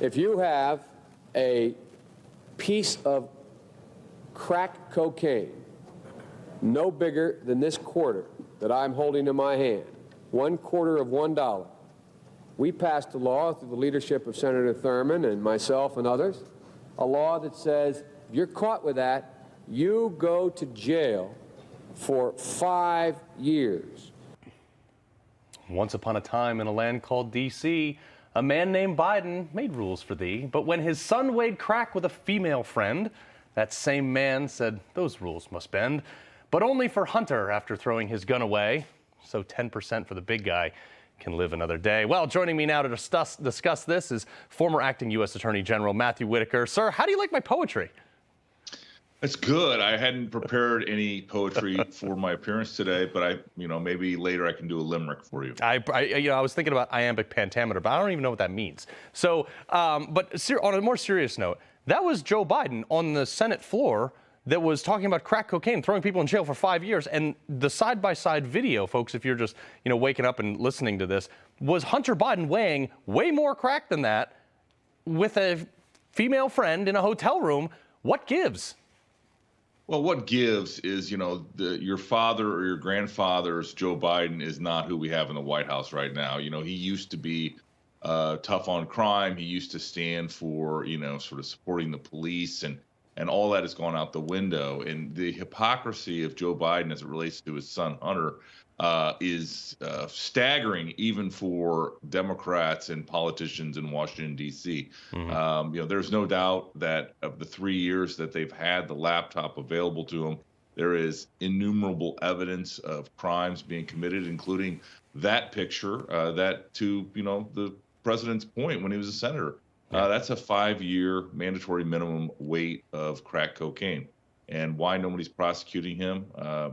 If you have a piece of crack cocaine no bigger than this quarter that I'm holding in my hand, 1/4 of $1, we passed a law through the leadership of Senator Thurmond and myself and others, a law that says if you're caught with that, you go to jail for 5 years. Once upon a time in a land called D.C., a man named Biden made rules for thee, but when his son weighed crack with a female friend, that same man said those rules must bend, but only for Hunter after throwing his gun away. So 10% for the big guy can live another day. Well, joining me now to discuss this is former acting U.S. Attorney General Matthew Whitaker. Sir, how do you like my poetry? It's good. I hadn't prepared any poetry for my appearance today, but maybe later I can do a limerick for you. I was thinking about iambic pentameter, but I don't even know what that means. So, but on a more serious note, that was Joe Biden on the Senate floor that was talking about crack cocaine, throwing people in jail for 5 years. And the side-by-side video, folks, if you're just, waking up and listening to this, was Hunter Biden weighing way more crack than that with a female friend in a hotel room. What gives? Well, what gives is, your father or your grandfather's Joe Biden is not who we have in the White House right now. He used to be tough on crime. He used to stand for, sort of supporting the police, and all that has gone out the window. And the hypocrisy of Joe Biden as it relates to his son Hunter is staggering, even for Democrats and politicians in Washington, D.C. Mm-hmm. There's no doubt that of the 3 years that they've had the laptop available to them, there is innumerable evidence of crimes being committed, including that picture that, to the president's point when he was a senator, that's a 5-year mandatory minimum weight of crack cocaine. And why nobody's prosecuting him, I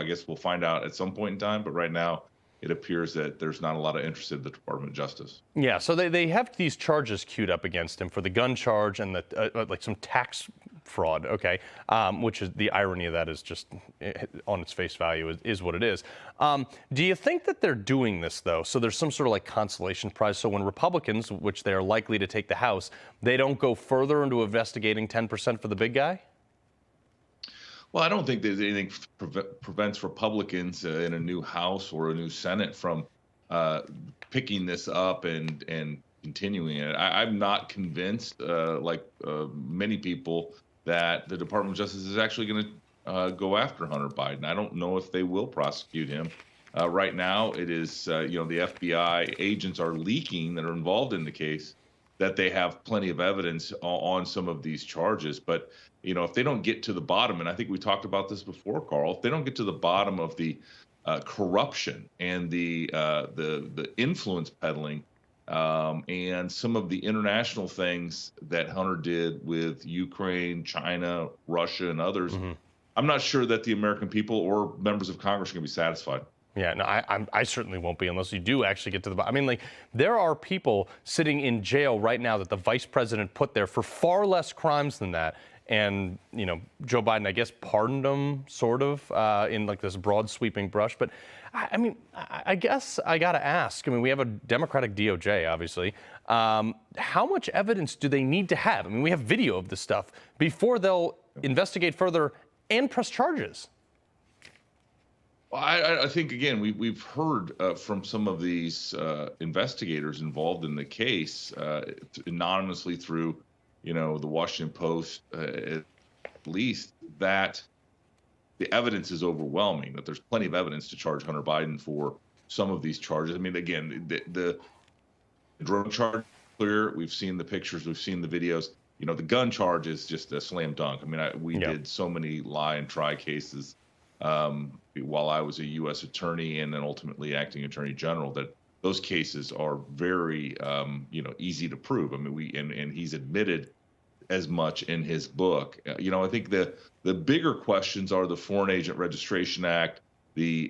guess we'll find out at some point in time. But right now, it appears that there's not a lot of interest in the Department of Justice. Yeah, so they have these charges queued up against him for the gun charge and the like some tax fraud. Okay, which is the irony of that is just on its face value is what it is. Do you think that they're doing this though? So there's some sort of like consolation prize. So when Republicans, which they are likely to take the House, they don't go further into investigating 10% for the big guy? Well, I don't think there's anything prevents Republicans in a new House or a new Senate from picking this up and continuing it. I'm not convinced, like many people, that the Department of Justice is actually going to go after Hunter Biden. I don't know if they will prosecute him. Right now, it is, the FBI agents are leaking that are involved in the case that they have plenty of evidence on some of these charges. But, if they don't get to the bottom, and I think we talked about this before, Carl, if they don't get to the bottom of the corruption and the influence peddling and some of the international things that Hunter did with Ukraine, China, Russia, and others, mm-hmm. I'm not sure that the American people or members of Congress are going to be satisfied. Yeah, no, I certainly won't be unless you do actually get to the bottom. I mean, there are people sitting in jail right now that the vice president put there for far less crimes than that. And, Joe Biden, I guess, pardoned them sort of in like this broad sweeping brush. But I guess I got to ask, we have a Democratic DOJ, obviously. How much evidence do they need to have? We have video of this stuff before they'll investigate further and press charges. Well, I think, again, we've heard from some of these investigators involved in the case anonymously through, the Washington Post, at least, that the evidence is overwhelming, that there's plenty of evidence to charge Hunter Biden for some of these charges. Again, the drone charge is clear. We've seen the pictures. We've seen the videos. The gun charge is just a slam dunk. We did so many lie and try cases while I was a U.S. attorney and then ultimately acting attorney general, that those cases are very, easy to prove. And he's admitted as much in his book. I think the bigger questions are the Foreign Agent Registration Act, the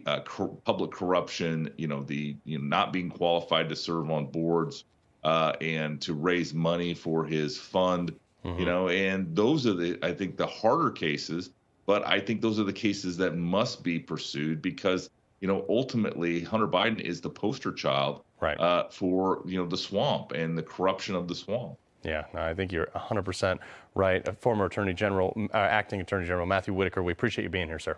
public corruption, the not being qualified to serve on boards and to raise money for his fund, mm-hmm. And those are I think the harder cases. But I think those are the cases that must be pursued because, ultimately Hunter Biden is the poster child right. For, the swamp and the corruption of the swamp. Yeah, no, I think you're 100% right. Former Attorney General, Acting Attorney General Matthew Whitaker, we appreciate you being here, sir.